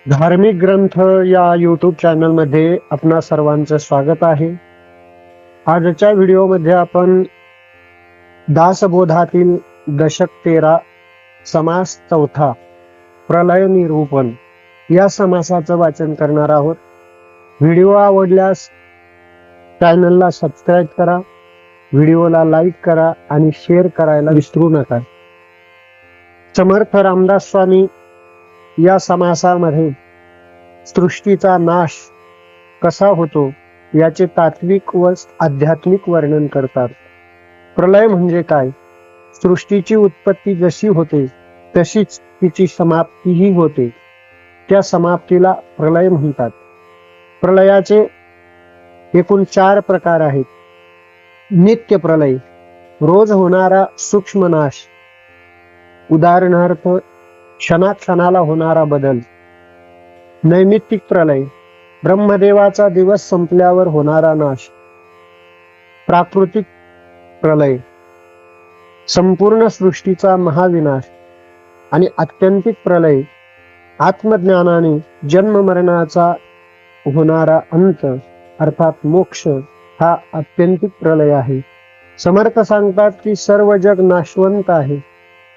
धार्मिक ग्रंथ या यूट्यूब चॅनलमध्ये आपणा सर्वांचं स्वागत आहे. आजच्या व्हिडिओमध्ये आपण दासबोधातील दशक 13 समास चौथा प्रलय निरूपण या समासाचं वाचन करणार आहोत. व्हिडिओ आवडल्यास चॅनलला सबस्क्राईब करा, व्हिडिओला लाईक करा आणि शेअर करायला विसरू नका. समर्थ रामदास स्वामी या समासामध्ये सृष्टीचा नाश कसा होतो याचे तात्विक व आध्यात्मिक वर्णन करतात. प्रलय म्हणजे काय? सृष्टीची उत्पत्ती जशी होते तशीच तिची समाप्तीही होते. त्या समाप्तीला प्रलय म्हणतात. प्रलयाचे एकूण 4 प्रकार आहेत. नित्य प्रलय, रोज होणारा सूक्ष्म नाश, उदाहरणार्थ क्षणाक्षणाला होणारा बदल. नैमित्तिक प्रलय, ब्रह्मदेवाचा दिवस संपल्यावर होणारा नाश. प्राकृतिक प्रलय, संपूर्ण सृष्टीचा महाविनाश. आणि आत्यंतिक प्रलय, आत्मज्ञानाने जन्म मरणाचा होणारा अंत अर्थात मोक्ष हा आत्यंतिक प्रलय आहे. समर्थ सांगतात की सर्व जग नाशवंत आहे,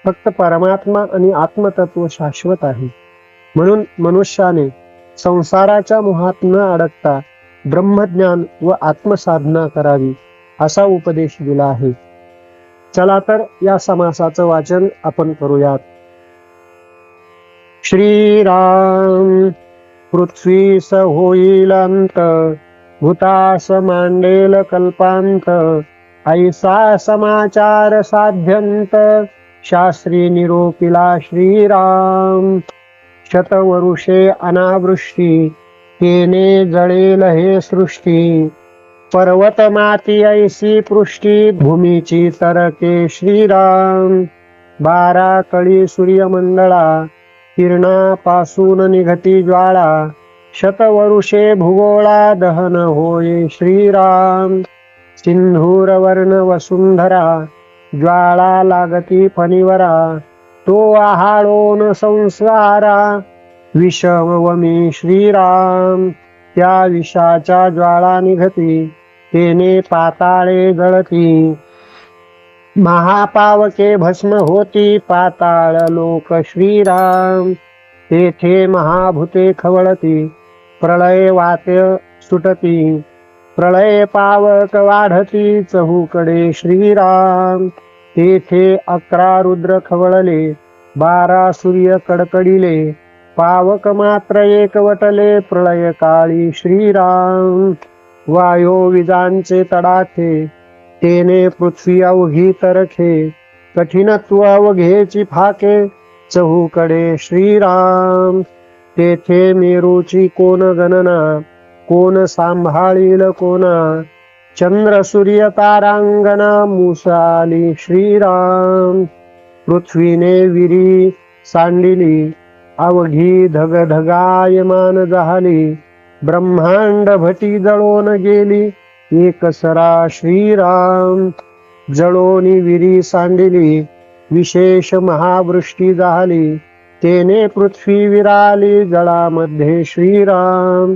फक्त परमात्मा आणि आत्मतत्व शाश्वत आहे. म्हणून मनुष्याने संसाराच्या मोहात न अडकता ब्रह्मज्ञान व आत्मसाधना करावी असा उपदेश दिला आहे. चला तर या समासाचं वाचन आपण करूयात. श्रीराम पृथ्वीस होईल अंत, भूतास मांडेल कल्पांत, ऐसा समाचार साध्यंत, शास्त्री निरोपिला श्रीराम. शतवरुषे अनावृष्टी, तेने जळेल हे सृष्टी, पर्वत माती ऐसी पृष्टी, भूमीची तरके श्रीराम. 12 कळी सूर्यमंडळा, किरणापासून निघती ज्वाळा, शतवरुषे भूगोळा दहन होय श्रीराम. सिंधूर वर्ण वसुंधरा, ज्वाळा लागती फणीवरा, तो आहाळोन संसारा, विषम वमी श्रीराम. त्या विषाच्या ज्वाळा निघती, तेने पाताळे जळती, महापावके भस्म होती, पाताळ लोक श्रीराम. तेथे महाभूते खवळती, प्रलय वात्य सुटती, प्रलय पावक वाढती, चहूकडे श्रीराम. तेथे 11 रुद्र खवळले, 12 सूर्य कडकडिले, पावक मात्र एकवटले, प्रलय काळी श्रीराम. वायो विजांचे तडाखे, तेने पृथ्वी अवघी तरखे, कठीणत्व अवघेची फाके, चहूकडे श्रीराम. तेथे मेरूची कोण गणना, कोण सांभाळील कोणा, चंद्र सूर्य तारांगणा, मुसाली श्रीराम. पृथ्वीने विरी सांडिली, अवघी धगधगायमान झाली, ब्रह्मांड भटी जळोन गेली, एकसरा श्रीराम. जळोनी विरी सांडिली, विशेष महावृष्टी झाली, तेने पृथ्वी विराली, जळामध्ये श्रीराम.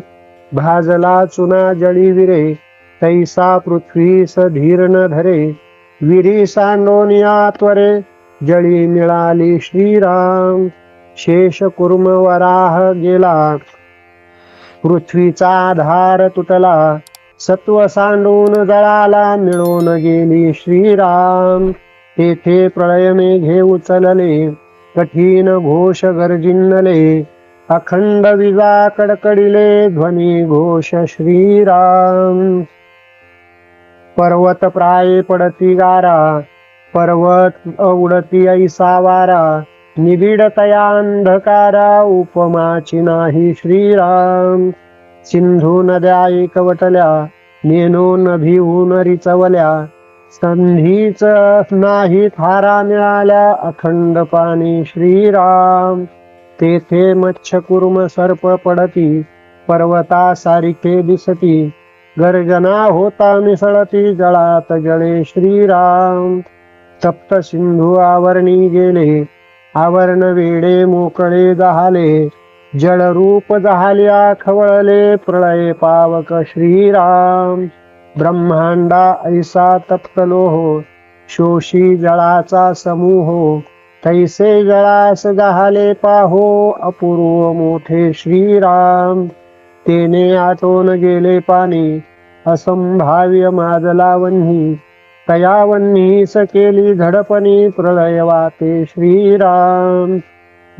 भाजला चुना जळी विरे, तैसा पृथ्वीस धीर न धरे, विरी सांडोनिया त्वरे, जळी मिळाली श्रीराम. शेष कुर्म वराह गेला, पृथ्वीचा आधार तुटला, सत्व सांडून जळाला, मिळून गेली श्रीराम. तेथे प्रलय मेघे उचलले, कठीण घोष गर्जिनले, अखंड विजा कडकडिले, ध्वनी घोष श्रीराम. पर्वत प्राय पडती गारा, पर्वत उडती ऐसा वारा, निबिडतया अंधकारा, उपमाची नाही श्रीराम. सिंधू नद्या एकवटल्या, नेनो नभीहून रिचवल्या, संधीच नाही थारा मिळाल्या, अखंड पाणी श्रीराम. तेथे मच्छकुर्म सर्प पडती, पर्वता सारिखे दिसती, गर्जना होता मिसळती, जळात जळे श्रीराम. तप्त सिंधू आवरणी गेले, आवरण वेडे मोकळे झाले, जड रूप झाल्या खवळले प्रळय पावक श्रीराम. ब्रह्मांडा ऐसा तप्तलो हो, शोषी जळाचा समूह. तैसे जळास गहाले पाहो, अपूर्व मोठे श्रीराम. तेने आटोन गेले पाणी, असंभाव्य माजला वन्ही. तया वन्हीस केली झडपणी, प्रलय वाते श्रीराम.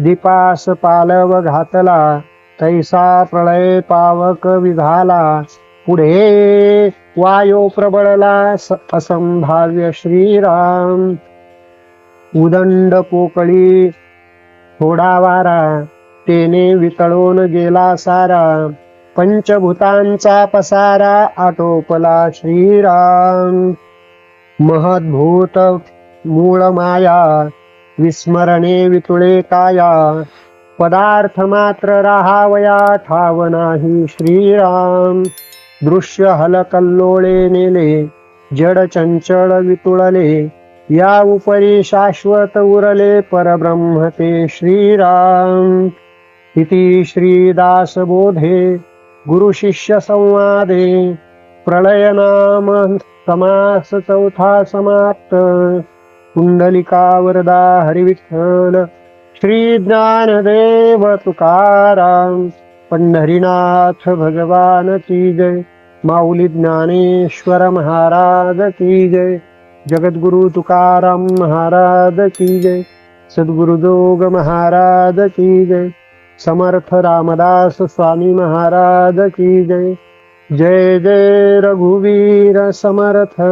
दीपास पालव घातला, तैसा प्रळय पावक विझाला. पुढे वायो प्रबळला, असंभाव्य श्रीराम. उदंड पोकळी थोडा वारा, तेने वितळून गेला सारा. पंचभूतांचा पसारा, आटोपला श्रीराम. महद्भूत मूळ माया, विस्मरणे वितुळे काया. पदार्थ मात्र राहावया, ठाव नाही श्रीराम. दृश्य हलकल्लोळे नेले, जड चंचळ वितुळले. या उपरी शाश्वत उरले, परब्रह्म ते श्रीराम. इति श्रीदास बोधे गुरु शिष्य संवादे. प्रलय नाम समास चौथा समाप्त. कुंडलिका वरदा हरिविठ्ठल श्री ज्ञानदेव तुकाराम. पंढरीनाथ भगवान की जय. माऊली ज्ञानेश्वर महाराज की जय. जगद्गुरु तुकाराम महाराज की जय. सद्गुरु जोग महाराज की जय. समर्थ रामदास स्वामी महाराज की जय. जय जय रघुवीर समर्थ.